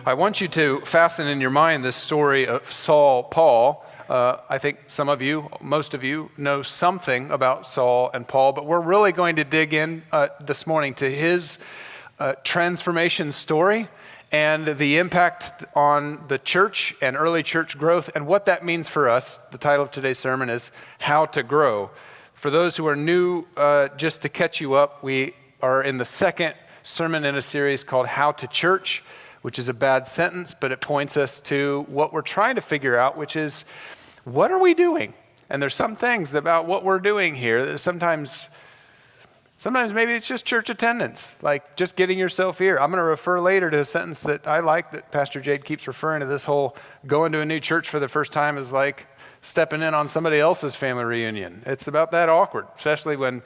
I want you to fasten in your mind this story of Saul, Paul. I think some of you, most of you, know something about Saul and Paul, but we're really going to dig in this morning to his transformation story and the impact on the church and early church growth and what that means for us. The title of today's sermon is How to Grow. For those who are new, just to catch you up, we are in the second sermon in a series called How to Church, which is a bad sentence, but it points us to what we're trying to figure out, which is, what are we doing? And there's some things about what we're doing here that sometimes maybe it's just church attendance, like just getting yourself here. I'm going to refer later to a sentence that I like that Pastor Jade keeps referring to. This whole going to a new church for the first time is like stepping in on somebody else's family reunion. It's about that awkward, especially when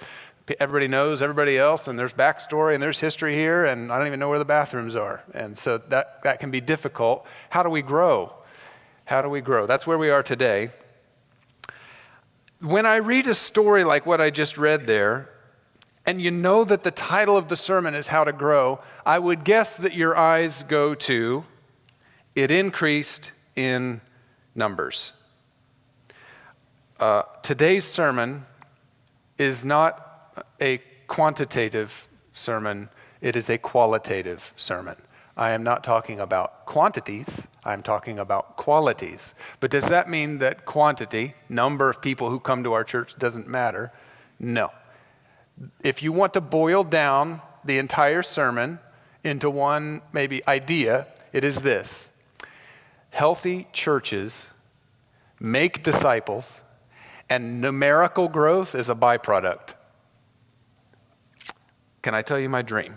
everybody knows everybody else and there's backstory and there's history here and I don't even know where the bathrooms are. And so that can be difficult. How do we grow? How do we grow? That's where we are today. When I read a story like what I just read there, and you know that the title of the sermon is How to Grow, I would guess that your eyes go to, it increased in numbers. Today's sermon is not a quantitative sermon, it is a qualitative sermon. I am not talking about quantities, I'm talking about qualities. But does that mean that quantity, number of people who come to our church, doesn't matter? No. If you want to boil down the entire sermon into one maybe idea, it is this: healthy churches make disciples, and numerical growth is a byproduct. Can I tell you my dream?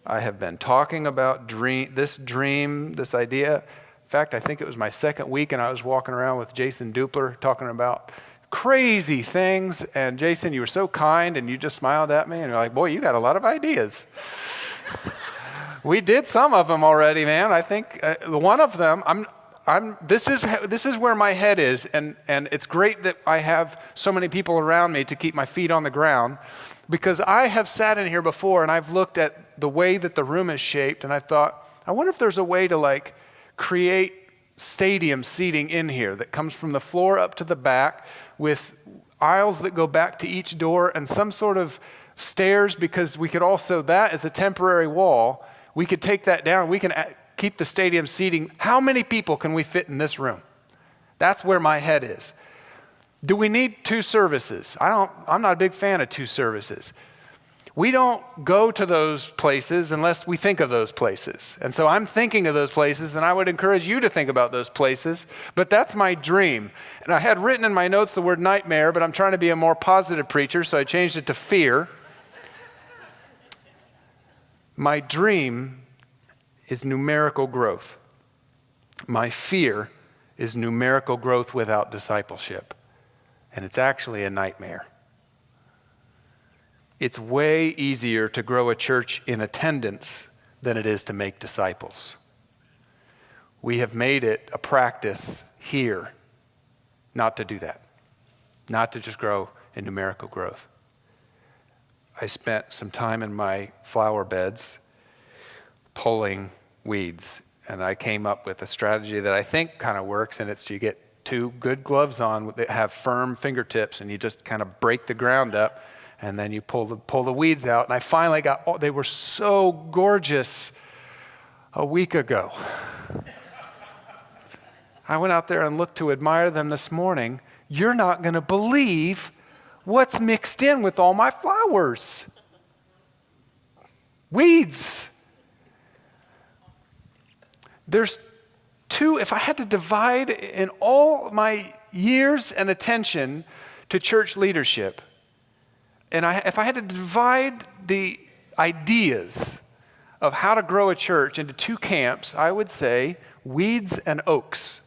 I have been talking about this idea. In fact, I think it was my second week and I was walking around with Jason Dupler talking about crazy things. And Jason, you were so kind and you just smiled at me and you're like, boy, you got a lot of ideas. We did some of them already, man. I think one of them, this is where my head is, and it's great that I have so many people around me to keep my feet on the ground, because I have sat in here before and I've looked at the way that the room is shaped and I thought, I wonder if there's a way to create stadium seating in here that comes from the floor up to the back with aisles that go back to each door and some sort of stairs, because we could also, that is a temporary wall, we could take that down, we can keep the stadium seating. How many people can we fit in this room? That's where my head is. Do we need two services? I'm not a big fan of two services. We don't go to those places unless we think of those places. And so I'm thinking of those places, and I would encourage you to think about those places, but that's my dream. And I had written in my notes the word nightmare, but I'm trying to be a more positive preacher, so I changed it to fear. My dream is numerical growth. My fear is numerical growth without discipleship. And it's actually a nightmare. It's way easier to grow a church in attendance than it is to make disciples. We have made it a practice here not to do that, not to just grow in numerical growth. I spent some time in my flower beds pulling weeds, and I came up with a strategy that I think kind of works, and it's you get two good gloves on that have firm fingertips, and you just kind of break the ground up, and then you pull the weeds out. And I finally they were so gorgeous a week ago. I went out there and looked to admire them this morning. You're not going to believe what's mixed in with all my flowers. Weeds. There's two, if I had to divide in all my years and attention to church leadership, and if I had to divide the ideas of how to grow a church into two camps, I would say weeds and oaks.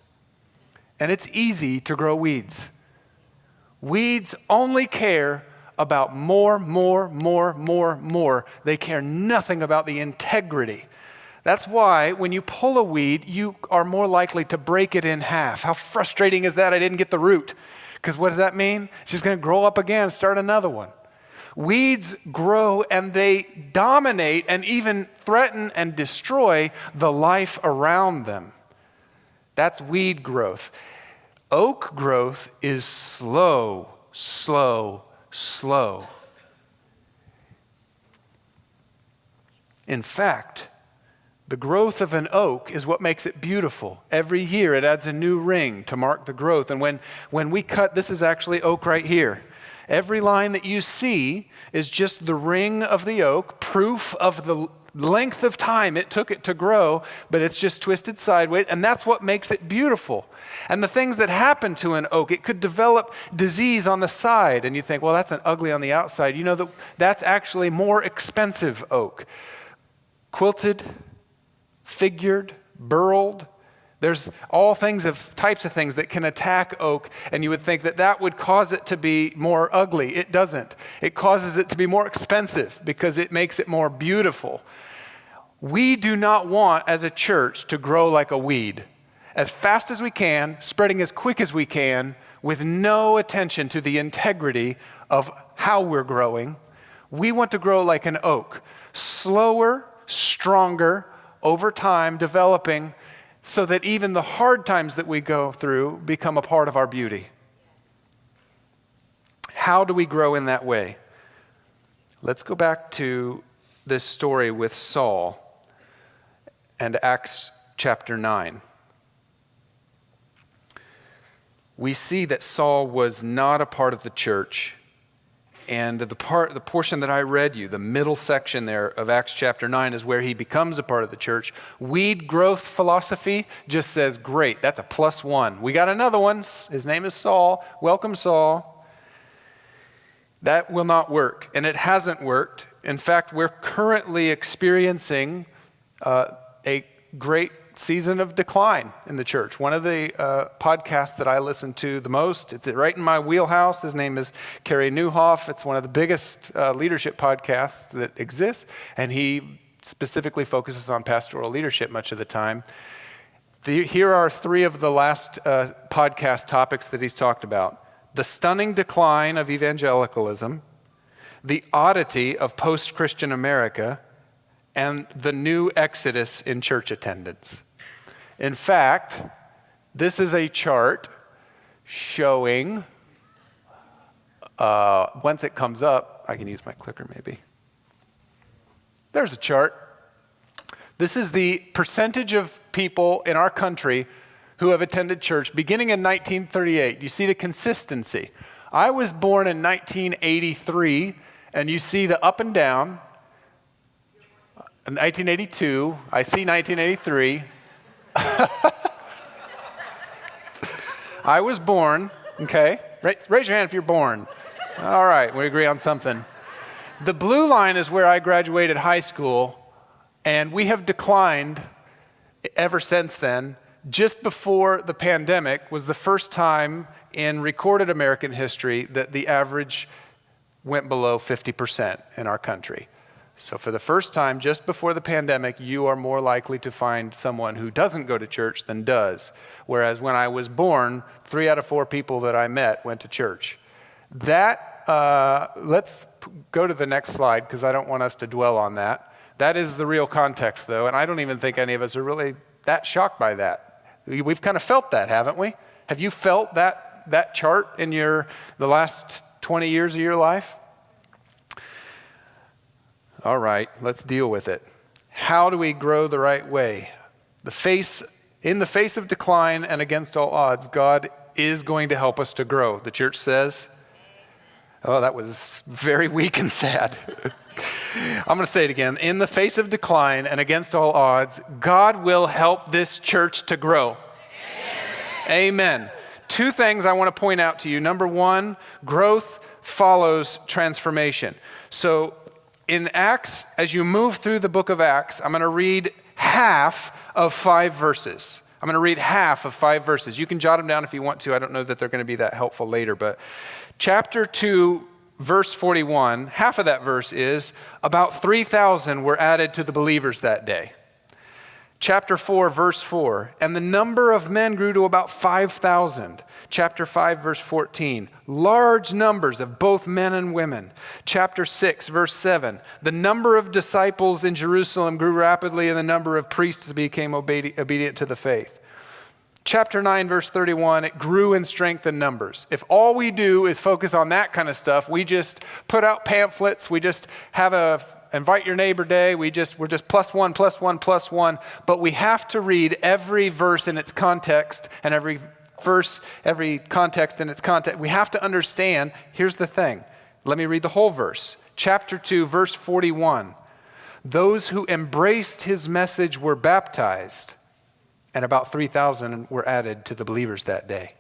And it's easy to grow weeds. Weeds only care about more. They care nothing about the integrity. That's why when you pull a weed, you are more likely to break it in half. How frustrating is that? I didn't get the root. Because what does that mean? It's just going to grow up again and start another one. Weeds grow and they dominate and even threaten and destroy the life around them. That's weed growth. Oak growth is slow, slow, slow. In fact, the growth of an oak is what makes it beautiful. Every year it adds a new ring to mark the growth. And when we cut, this is actually oak right here. Every line that you see is just the ring of the oak, proof of the length of time it took it to grow, but it's just twisted sideways, and that's what makes it beautiful. And the things that happen to an oak, it could develop disease on the side, and you think, well, that's an ugly on the outside. You know that's actually more expensive oak. Quilted, figured, burled. There's all types of things that can attack oak, and you would think that would cause it to be more ugly. It doesn't. It causes it to be more expensive because it makes it more beautiful. We do not want, as a church, to grow like a weed. As fast as we can, spreading as quick as we can, with no attention to the integrity of how we're growing. We want to grow like an oak, slower, stronger, over time, developing, so that even the hard times that we go through become a part of our beauty. How do we grow in that way? Let's go back to this story with Saul and Acts chapter 9. We see that Saul was not a part of the church. And the portion that I read you, the middle section there of Acts chapter 9 is where he becomes a part of the church. Weed growth philosophy just says, great, that's a +1. We got another one. His name is Saul. Welcome, Saul. That will not work, and it hasn't worked. In fact, we're currently experiencing a great season of decline in the church. One of the podcasts that I listen to the most, it's right in my wheelhouse. His name is Kerry Newhoff. It's one of the biggest leadership podcasts that exists, and he specifically focuses on pastoral leadership much of the time. Here are 3 of the last podcast topics that he's talked about. The stunning decline of evangelicalism, the oddity of post-Christian America, and the new exodus in church attendance. In fact, this is a chart showing, once it comes up, I can use my clicker maybe. There's a chart. This is the percentage of people in our country who have attended church beginning in 1938. You see the consistency. I was born in 1983, and you see the up and down. In 1982, I see 1983. I was born, okay? Raise your hand if you're born. All right, we agree on something. The blue line is where I graduated high school, and we have declined ever since then. Just before the pandemic was the first time in recorded American history that the average went below 50% in our country. So for the first time, just before the pandemic, you are more likely to find someone who doesn't go to church than does. Whereas when I was born, 3 out of 4 people that I met went to church. Let's go to the next slide because I don't want us to dwell on that. That is the real context, though, and I don't even think any of us are really that shocked by that. We've kind of felt that, haven't we? Have you felt that chart in the last 20 years of your life? All right, let's deal with it. How do we grow the right way? In the face of decline and against all odds, God is going to help us to grow. The church says, oh, that was very weak and sad. I'm going to say it again. In the face of decline and against all odds, God will help this church to grow. Amen. Amen. 2 things I want to point out to you. Number 1, growth follows transformation. So in Acts, as you move through the book of Acts, I'm going to read half of 5 verses. I'm going to read half of 5 verses. You can jot them down if you want to. I don't know that they're going to be that helpful later, but chapter 2, verse 41, half of that verse is about 3,000 were added to the believers that day. Chapter 4, verse 4, and the number of men grew to about 5,000. Chapter 5, verse 14, large numbers of both men and women. Chapter 6, verse 7, the number of disciples in Jerusalem grew rapidly and the number of priests became obedient to the faith. Chapter 9, verse 31, it grew in strength and numbers. If all we do is focus on that kind of stuff, we just put out pamphlets, we just have a invite your neighbor day, we're just plus one, but we have to read every verse in its context and every context in its context. We have to understand, here's the thing. Let me read the whole verse. Chapter 2, verse 41. Those who embraced his message were baptized, and about 3,000 were added to the believers that day.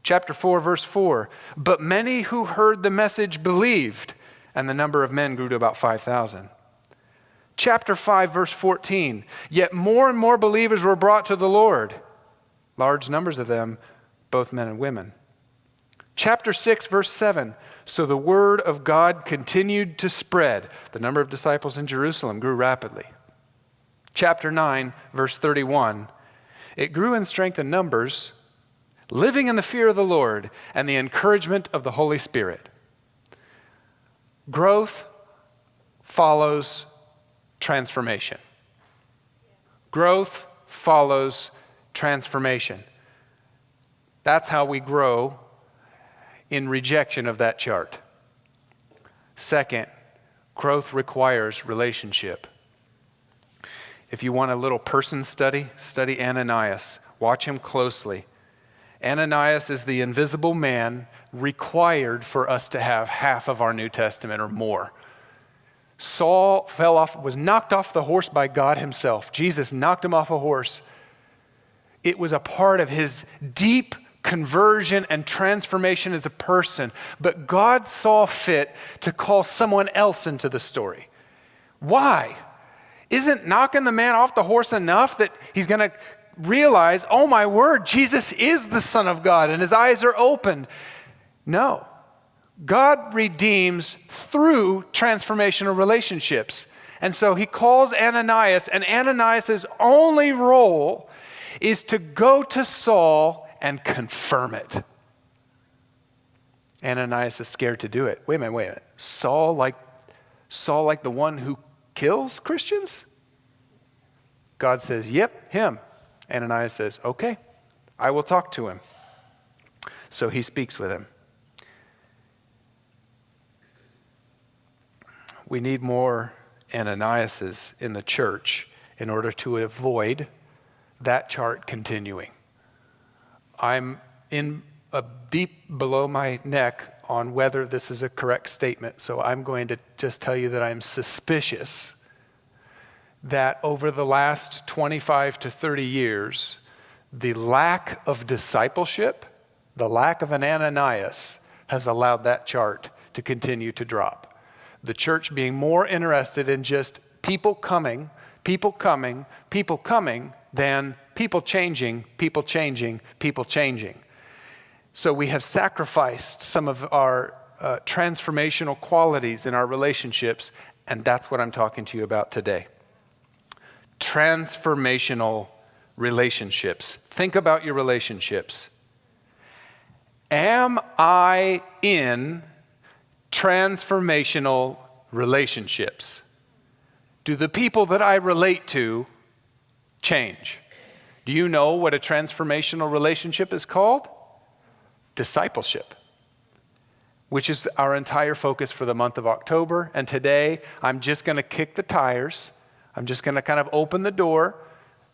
Chapter 4, verse 4. But many who heard the message believed, and the number of men grew to about 5,000. Chapter 5, verse 14. Yet more and more believers were brought to the Lord. Large numbers of them, both men and women. Chapter 6, verse 7. So the word of God continued to spread. The number of disciples in Jerusalem grew rapidly. Chapter 9, verse 31. It grew in strength and numbers, living in the fear of the Lord and the encouragement of the Holy Spirit. Growth follows transformation. Growth follows transformation. That's how we grow in rejection of that chart. Second, growth requires relationship. If you want a little person study, study Ananias. Watch him closely. Ananias is the invisible man required for us to have half of our New Testament or more. Saul was knocked off the horse by God himself. Jesus knocked him off a horse. It was a part of his deep conversion and transformation as a person. But God saw fit to call someone else into the story. Why? Isn't knocking the man off the horse enough that he's going to realize, oh my word, Jesus is the Son of God and his eyes are opened? No. God redeems through transformational relationships. And so he calls Ananias, and Ananias' only role is to go to Saul and confirm it. Ananias is scared to do it. Wait a minute. Saul like the one who kills Christians? God says, yep, him. Ananias says, okay, I will talk to him. So he speaks with him. We need more Ananiases in the church in order to avoid that chart continuing. I'm in a deep below my neck on whether this is a correct statement, so I'm going to just tell you that I'm suspicious that over the last 25 to 30 years, the lack of discipleship, the lack of an Ananias, has allowed that chart to continue to drop. The church being more interested in just people coming than people changing. So we have sacrificed some of our transformational qualities in our relationships, and that's what I'm talking to you about today. Transformational relationships. Think about your relationships. Am I in transformational relationships? Do the people that I relate to change? Do you know what a transformational relationship is called? Discipleship, which is our entire focus for the month of October. And today, I'm just going to kick the tires. I'm just going to kind of open the door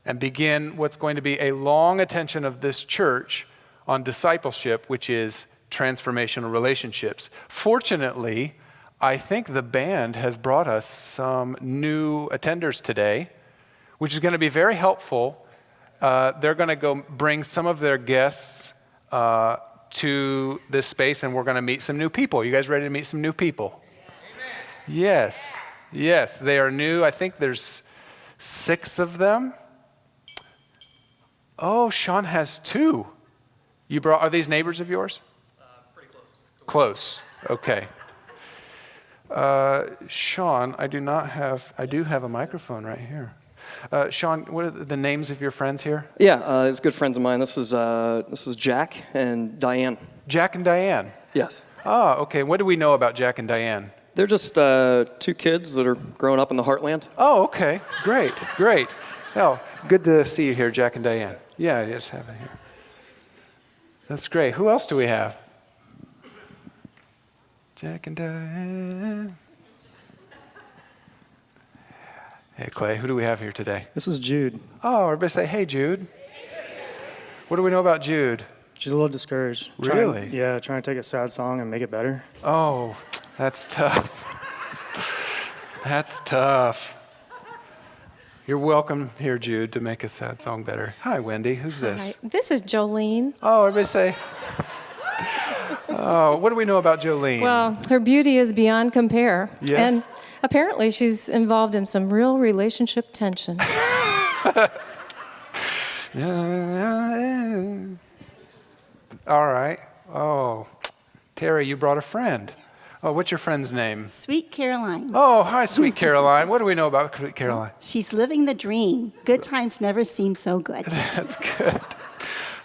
and begin what's going to be a long attention of this church on discipleship, which is transformational relationships. Fortunately, I think the band has brought us some new attenders today, which is going to be very helpful. They're going to go bring some of their guests to this space, and we're going to meet some new people. You guys ready to meet some new people? Amen. Yes, they are new. I think there's 6 of them. Oh, Sean has 2. Are these neighbors of yours? Pretty close. Close, okay. Sean, I do have a microphone right here. Sean, what are the names of your friends here? Yeah, it's good friends of mine. This is Jack and Diane. Jack and Diane. Yes. Oh, okay. What do we know about Jack and Diane? They're just two kids that are growing up in the heartland. Oh, okay. Great, great. Oh, good to see you here, Jack and Diane. Yeah, just have it here. That's great. Who else do we have? Jack and Diane. Hey, Clay, who do we have here today? This is Jude. Oh, everybody say, hey, Jude. What do we know about Jude? She's a little discouraged. Really? Trying to take a sad song and make it better. Oh, that's tough. That's tough. You're welcome here, Jude, to make a sad song better. Hi, Wendy. Who's this? Hi, this is Jolene. Oh, everybody say. Oh, what do we know about Jolene? Well, her beauty is beyond compare. Yes. And apparently she's involved in some real relationship tension. All right. Oh, Terry, you brought a friend. Oh, what's your friend's name? Sweet Caroline. Oh, hi, sweet Caroline. What do we know about sweet Caroline? She's living the dream. Good times never seem so good. That's good.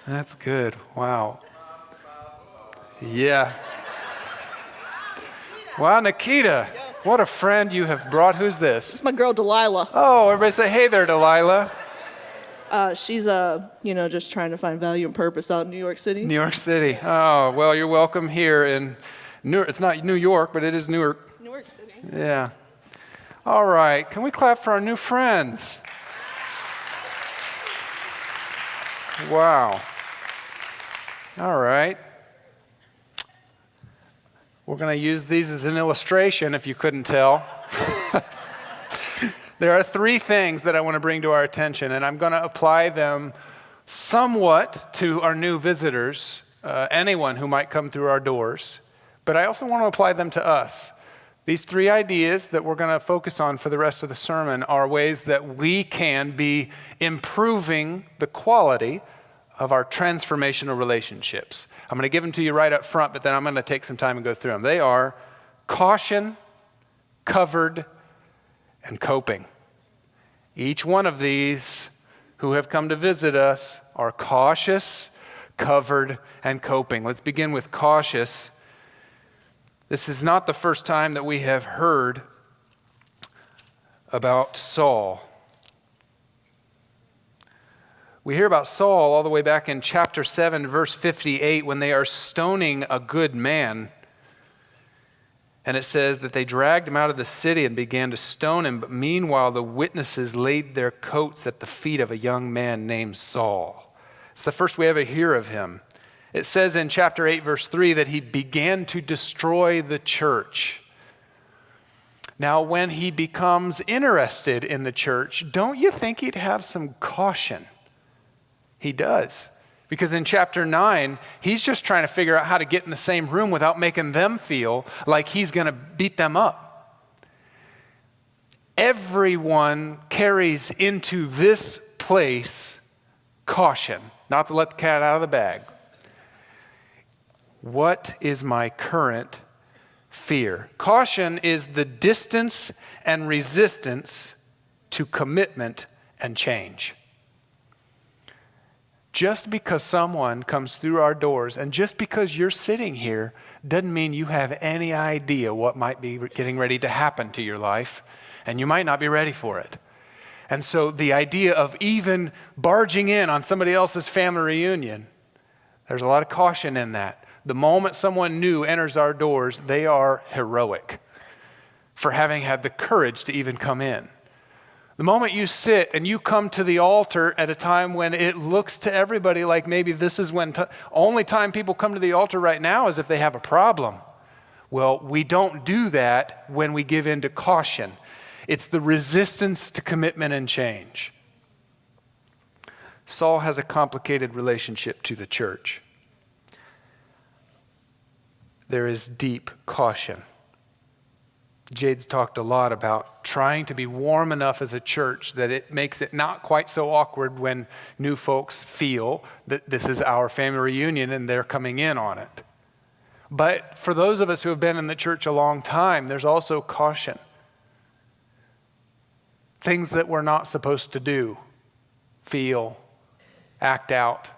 That's good. Wow. Yeah. Wow, Nikita. What a friend you have brought. Who's this? It's my girl Delilah. Oh, everybody say, hey there, Delilah. She's just trying to find value and purpose out in New York City. New York City. Oh, well, you're welcome here in Newark. It's not New York, but it is Newark. Newark City. Yeah. All right. Can we clap for our new friends? Wow. All right. We're going to use these as an illustration, if you couldn't tell. There are three things that I want to bring to our attention, and I'm going to apply them somewhat to our new visitors, anyone who might come through our doors, but I also want to apply them to us. These three ideas that we're going to focus on for the rest of the sermon are ways that we can be improving the quality of our transformational relationships. I'm going to give them to you right up front, but then I'm going to take some time and go through them. They are caution, covered, and coping. Each one of these who have come to visit us are cautious, covered, and coping. Let's begin with cautious. This is not the first time that we have heard about Saul. We hear about Saul all the way back in chapter 7, verse 58, when they are stoning a good man. And it says that they dragged him out of the city and began to stone him. But meanwhile, the witnesses laid their coats at the feet of a young man named Saul. It's the first we ever hear of him. It says in chapter 8, verse 3, that he began to destroy the church. Now, when he becomes interested in the church, don't you think he'd have some caution? He does. Because in chapter 9, he's just trying to figure out how to get in the same room without making them feel like he's going to beat them up. Everyone carries into this place caution, not to let the cat out of the bag. What is my current fear? Caution is the distance and resistance to commitment and change. Just because someone comes through our doors and just because you're sitting here doesn't mean you have any idea what might be getting ready to happen to your life, and you might not be ready for it. And so the idea of even barging in on somebody else's family reunion, there's a lot of caution in that. The moment someone new enters our doors, they are heroic for having had the courage to even come in. The moment you sit and you come to the altar at a time when it looks to everybody like maybe this is when only time people come to the altar right now is if they have a problem. Well, we don't do that when we give in to caution. It's the resistance to commitment and change. Saul has a complicated relationship to the church. There is deep caution. Jade's talked a lot about trying to be warm enough as a church that it makes it not quite so awkward when new folks feel that this is our family reunion and they're coming in on it. But for those of us who have been in the church a long time, there's also caution. things that we're not supposed to do, feel, act out.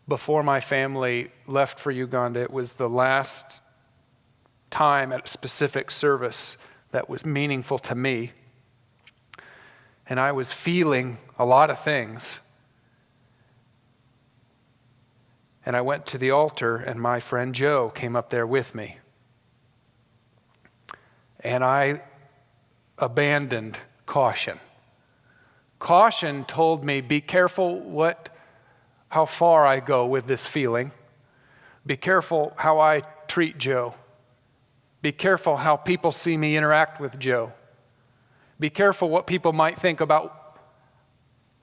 Before my family left for Uganda, it was the last time at a specific service that was meaningful to me. And I was feeling a lot of things. And I went to the altar, and my friend Joe came up there with me. And I abandoned caution. Caution told me, be careful how far I go with this feeling. Be careful how I treat Joe. Be careful how people see me interact with Joe. Be careful what people might think about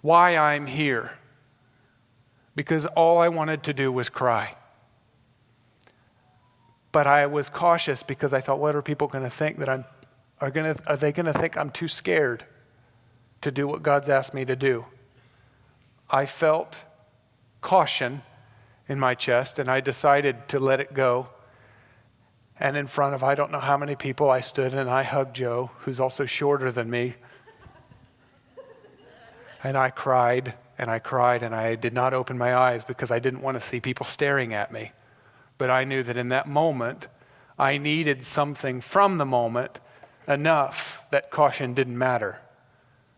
why I'm here. Because all I wanted to do was cry. But I was cautious because I thought, what are people going to think that are they going to think I'm too scared to do what God's asked me to do? I felt caution in my chest, and I decided to let it go. And in front of I don't know how many people, I stood and I hugged Joe, who's also shorter than me. And I cried, and I cried, and I did not open my eyes because I didn't want to see people staring at me. But I knew that in that moment, I needed something from the moment enough that caution didn't matter.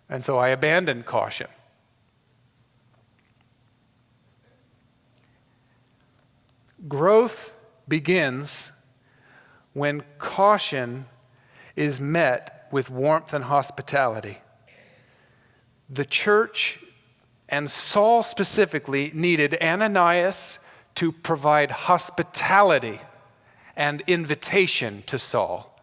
And so I abandoned caution. Growth begins when caution is met with warmth and hospitality. The church, and Saul specifically, needed Ananias to provide hospitality and invitation to Saul.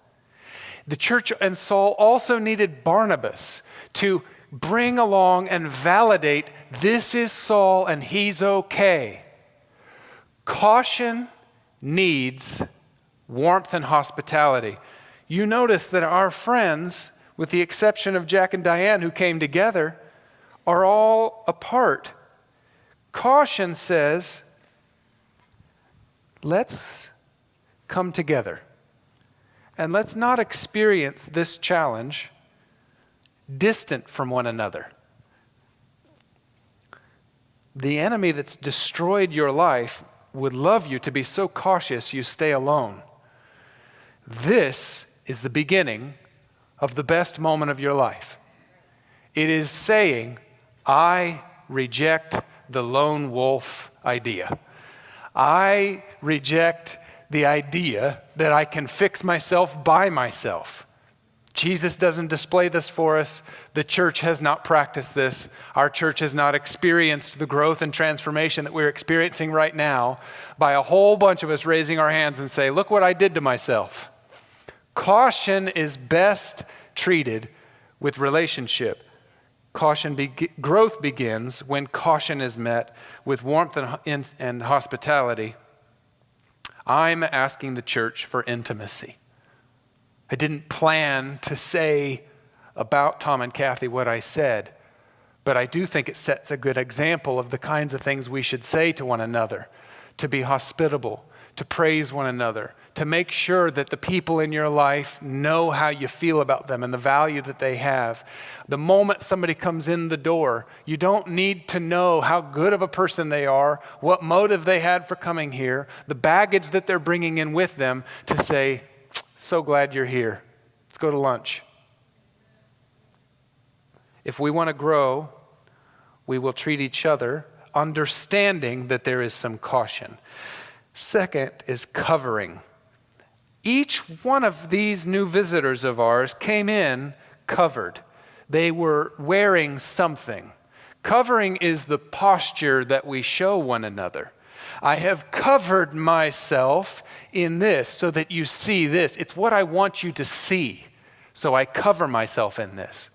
The church and Saul also needed Barnabas to bring along and validate, this is Saul and he's okay. Caution needs warmth and hospitality. You notice that our friends, with the exception of Jack and Diane who came together, are all apart. Caution says, let's come together. And let's not experience this challenge distant from one another. The enemy that's destroyed your life would love you to be so cautious you stay alone. This is the beginning of the best moment of your life. It is saying, I reject the lone wolf idea. I reject the idea that I can fix myself by myself. Jesus doesn't display this for us. The church has not practiced this. Our church has not experienced the growth and transformation that we're experiencing right now by a whole bunch of us raising our hands and say, look what I did to myself. Caution is best treated with relationship. Growth begins when caution is met with warmth and hospitality. I'm asking the church for intimacy. I didn't plan to say about Tom and Kathy what I said, but I do think it sets a good example of the kinds of things we should say to one another, to be hospitable, to praise one another, to make sure that the people in your life know how you feel about them and the value that they have. The moment somebody comes in the door, you don't need to know how good of a person they are, what motive they had for coming here, the baggage that they're bringing in with them, to say, so glad you're here. Let's go to lunch. If we want to grow, we will treat each other understanding that there is some caution. Second is covering. Each one of these new visitors of ours came in covered. They were wearing something. Covering is the posture that we show one another. I have covered myself in this so that you see this. It's what I want you to see. So I cover myself in this.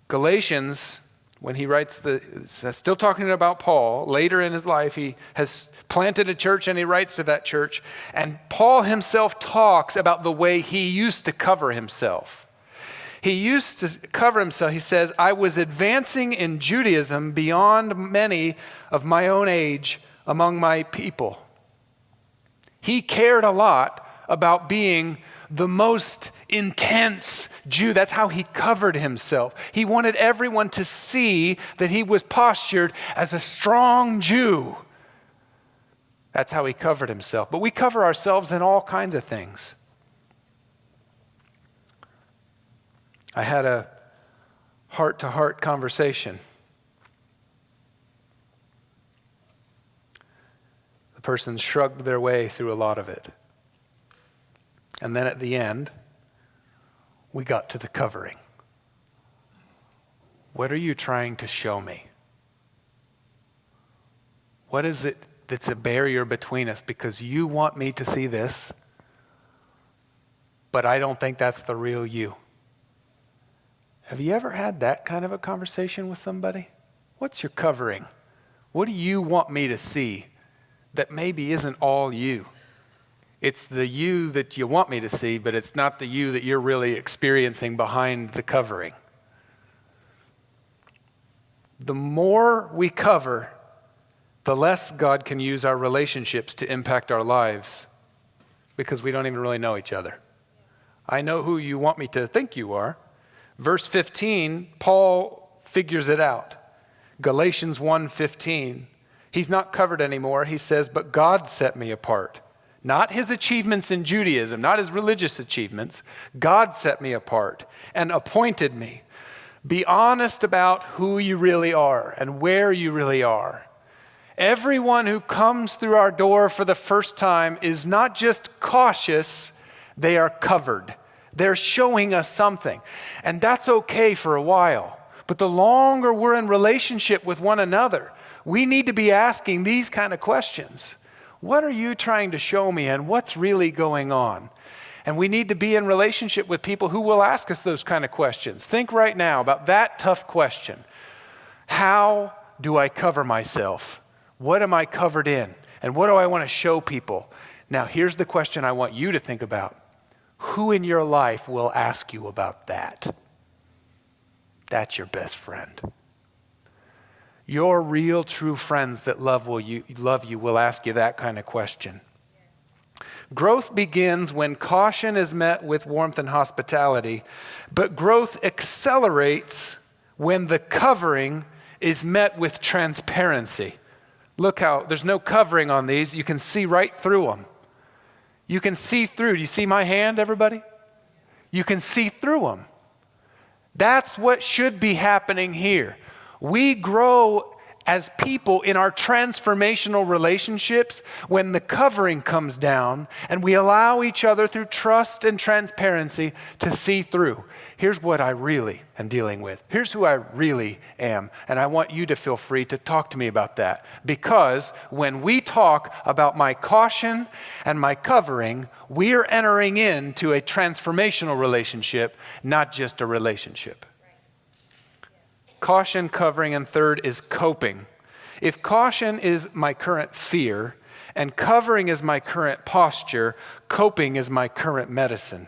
Galatians, when he writes still talking about Paul, later in his life, he has planted a church and he writes to that church. And Paul himself talks about the way he used to cover himself. He used to cover himself. He says, I was advancing in Judaism beyond many of my own age among my people. He cared a lot about being the most intense Jew. That's how he covered himself. He wanted everyone to see that he was postured as a strong Jew. That's how he covered himself. But we cover ourselves in all kinds of things. I had a heart-to-heart conversation. The person shrugged their way through a lot of it. And then at the end, we got to the covering. What are you trying to show me? What is it that's a barrier between us? Because you want me to see this, but I don't think that's the real you. Have you ever had that kind of a conversation with somebody? What's your covering? What do you want me to see that maybe isn't all you? It's the you that you want me to see, but it's not the you that you're really experiencing behind the covering. The more we cover, the less God can use our relationships to impact our lives, because we don't even really know each other. I know who you want me to think you are. Verse 15, Paul figures it out. Galatians 1:15. He's not covered anymore. He says, but God set me apart. Not his achievements in Judaism, not his religious achievements. God set me apart and appointed me. Be honest about who you really are and where you really are. Everyone who comes through our door for the first time is not just cautious, they are covered. They're showing us something. And that's okay for a while. But the longer we're in relationship with one another, we need to be asking these kind of questions. What are you trying to show me, and what's really going on? And we need to be in relationship with people who will ask us those kind of questions. Think right now about that tough question. How do I cover myself? What am I covered in? And what do I want to show people? Now, here's the question I want you to think about. Who in your life will ask you about that? That's your best friend. Your real, true friends that love you will ask you that kind of question. Growth begins when caution is met with warmth and hospitality, but growth accelerates when the covering is met with transparency. Look how there's no covering on these. You can see right through them. You can see through. Do you see my hand, everybody? You can see through them. That's what should be happening here. We grow as people in our transformational relationships when the covering comes down and we allow each other through trust and transparency to see through. Here's what I really am dealing with. Here's who I really am. And I want you to feel free to talk to me about that. Because when we talk about my caution and my covering, we are entering into a transformational relationship, not just a relationship. Caution, covering, and third is coping. If caution is my current fear and covering is my current posture, coping is my current medicine.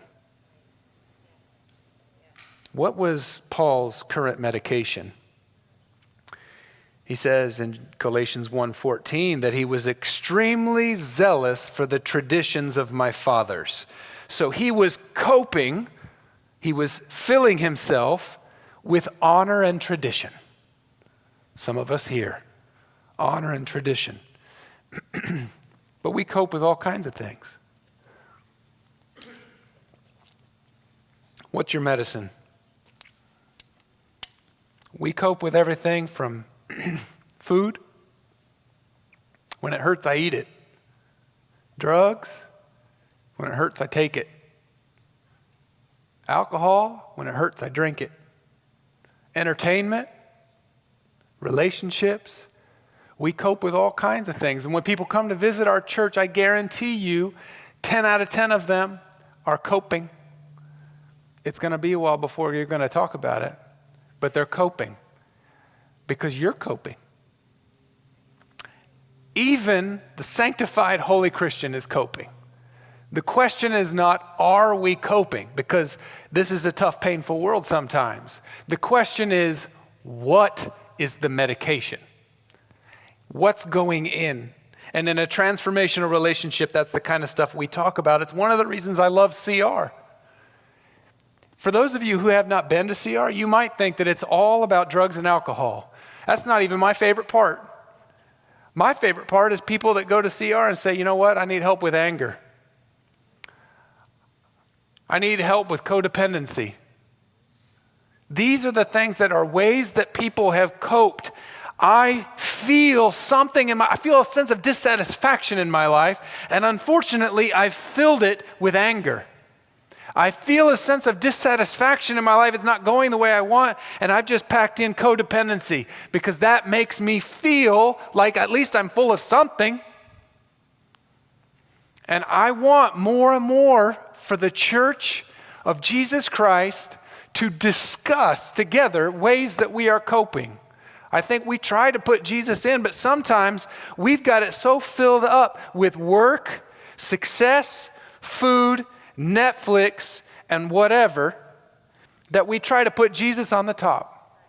What was Paul's current medication? He says in Galatians 1:14 that he was extremely zealous for the traditions of my fathers. So he was coping, he was filling himself with honor and tradition. Some of us here, honor and tradition. But we cope with all kinds of things. What's your medicine? We cope with everything from food. When it hurts, I eat it. Drugs. When it hurts, I take it. Alcohol. When it hurts, I drink it. Entertainment, relationships. We cope with all kinds of things. And when people come to visit our church, I guarantee you 10 out of 10 of them are coping. It's going to be a while before you're going to talk about it, but they're coping because you're coping. Even the sanctified holy Christian is coping. The question is not, are we coping? Because this is a tough, painful world sometimes. The question is, what is the medication? What's going in? And in a transformational relationship, that's the kind of stuff we talk about. It's one of the reasons I love CR. For those of you who have not been to CR, you might think that it's all about drugs and alcohol. That's not even my favorite part. My favorite part is people that go to CR and say, you know what, I need help with anger. I need help with codependency. These are the things that are ways that people have coped. I feel something I feel a sense of dissatisfaction in my life, and unfortunately, I've filled it with anger. I feel a sense of dissatisfaction in my life. It's not going the way I want, and I've just packed in codependency because that makes me feel like at least I'm full of something. And I want more and more for the church of Jesus Christ to discuss together ways that we are coping. I think we try to put Jesus in, but sometimes we've got it so filled up with work, success, food, Netflix, and whatever that we try to put Jesus on the top.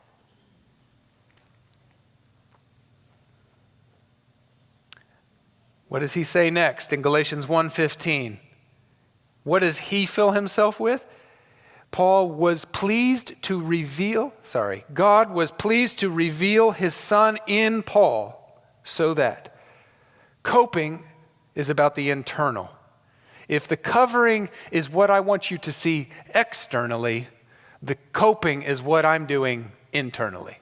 What does he say next in Galatians 1:15? What does he fill himself with? God was pleased to reveal his Son in Paul so that coping is about the internal. If the covering is what I want you to see externally, the coping is what I'm doing internally.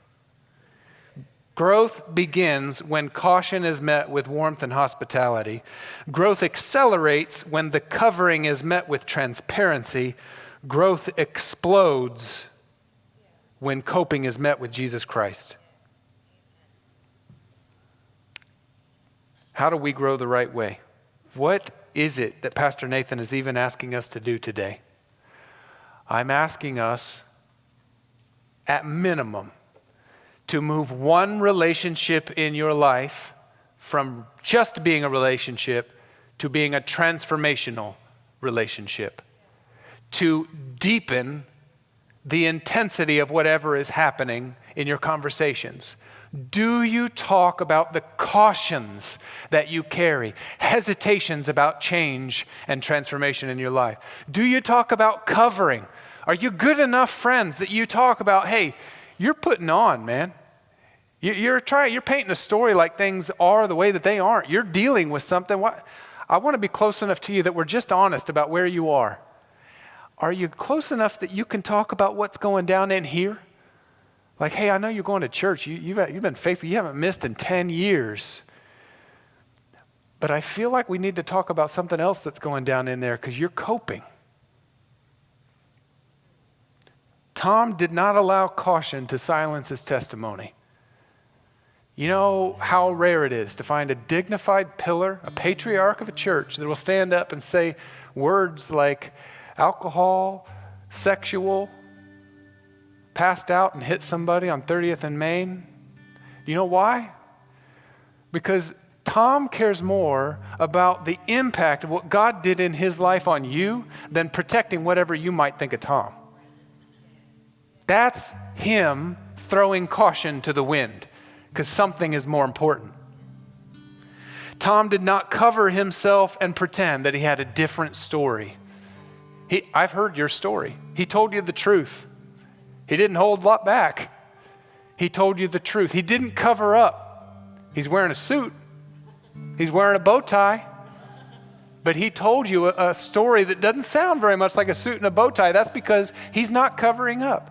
Growth begins when caution is met with warmth and hospitality. Growth accelerates when the covering is met with transparency. Growth explodes when coping is met with Jesus Christ. How do we grow the right way? What is it that Pastor Nathan is even asking us to do today? I'm asking us, at minimum, to move one relationship in your life from just being a relationship to being a transformational relationship, to deepen the intensity of whatever is happening in your conversations. Do you talk about the cautions that you carry, hesitations about change and transformation in your life? Do you talk about covering? Are you good enough friends that you talk about, hey, you're putting on, man. You're painting a story like things are the way that they aren't. You're dealing with something. I want to be close enough to you that we're just honest about where you are. Are you close enough that you can talk about what's going down in here? Like, hey, I know you're going to church. You've been faithful. You haven't missed in 10 years. But I feel like we need to talk about something else that's going down in there because you're coping. Tom did not allow caution to silence his testimony. You know how rare it is to find a dignified pillar, a patriarch of a church that will stand up and say words like alcohol, sexual, passed out and hit somebody on 30th and Main. Do you know why? Because Tom cares more about the impact of what God did in his life on you than protecting whatever you might think of Tom. That's him throwing caution to the wind because something is more important. Tom did not cover himself and pretend that he had a different story. I've heard your story. He told you the truth. He didn't hold a lot back. He told you the truth. He didn't cover up. He's wearing a suit. He's wearing a bow tie. But he told you a story that doesn't sound very much like a suit and a bow tie. That's because he's not covering up.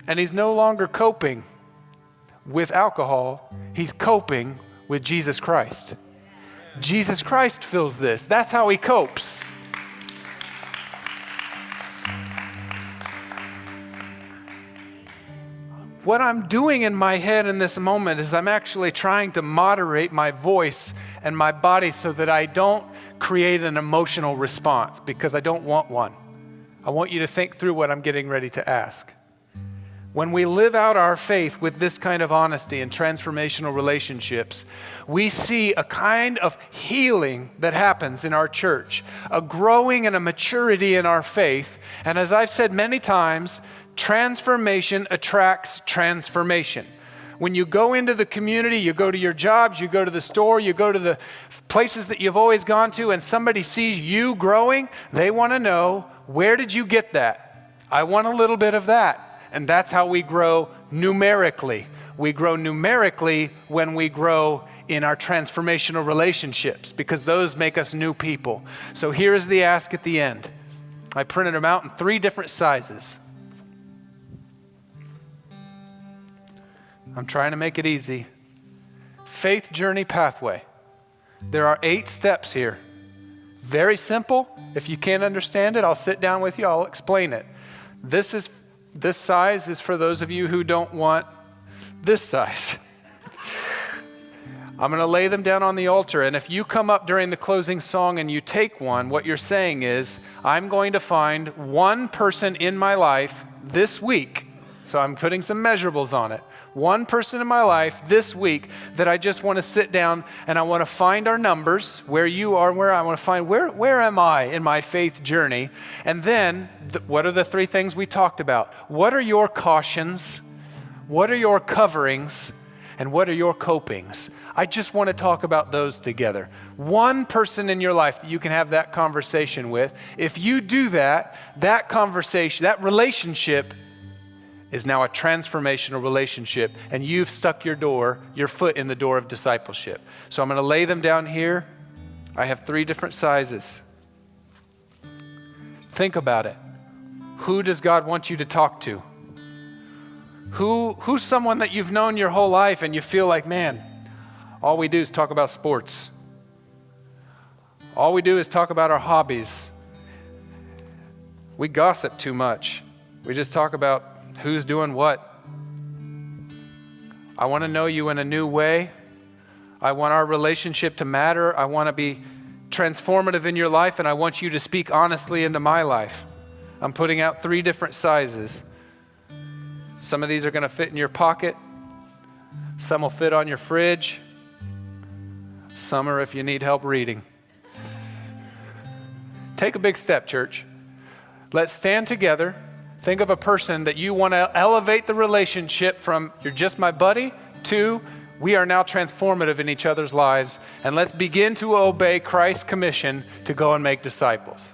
And he's no longer coping with alcohol. He's coping with Jesus Christ. Jesus Christ fills this. That's how he copes. What I'm doing in my head in this moment is I'm actually trying to moderate my voice and my body so that I don't create an emotional response because I don't want one. I want you to think through what I'm getting ready to ask. When we live out our faith with this kind of honesty and transformational relationships, we see a kind of healing that happens in our church, a growing and a maturity in our faith. And as I've said many times, transformation attracts transformation. When you go into the community, you go to your jobs, you go to the store, you go to the places that you've always gone to, and somebody sees you growing, they want to know, where did you get that? I want a little bit of that. And that's how we grow numerically. We grow numerically when we grow in our transformational relationships, because those make us new people. So here is the ask at the end. I printed them out in 3 different sizes. I'm trying to make it easy. Faith journey pathway. There are 8 steps here. Very simple. If you can't understand it, I'll sit down with you, I'll explain it. This size is for those of you who don't want this size. I'm going to lay them down on the altar, and if you come up during the closing song and you take one, what you're saying is, I'm going to find one person in my life this week, so I'm putting some measurables on it, one person in my life this week that I just want to sit down and I want to find our numbers, where you are, where I want to find, where am I in my faith journey? And then, what are the 3 things we talked about? What are your cautions? What are your coverings? And what are your copings? I just want to talk about those together. One person in your life that you can have that conversation with. If you do that, that conversation, that relationship is now a transformational relationship, and you've stuck your foot in the door of discipleship. So I'm going to lay them down here. I have 3 different sizes. Think about it. Who does God want you to talk to? Who's someone that you've known your whole life and you feel like, man, all we do is talk about sports. All we do is talk about our hobbies. We gossip too much. We just talk about who's doing what. I want to know you in a new way. I want our relationship to matter. I want to be transformative in your life, and I want you to speak honestly into my life. I'm putting out 3 different sizes. Some of these are going to fit in your pocket. Some will fit on your fridge. Some are if you need help reading. Take a big step, church. Let's stand together. Think of a person that you want to elevate the relationship from you're just my buddy to we are now transformative in each other's lives. And let's begin to obey Christ's commission to go and make disciples.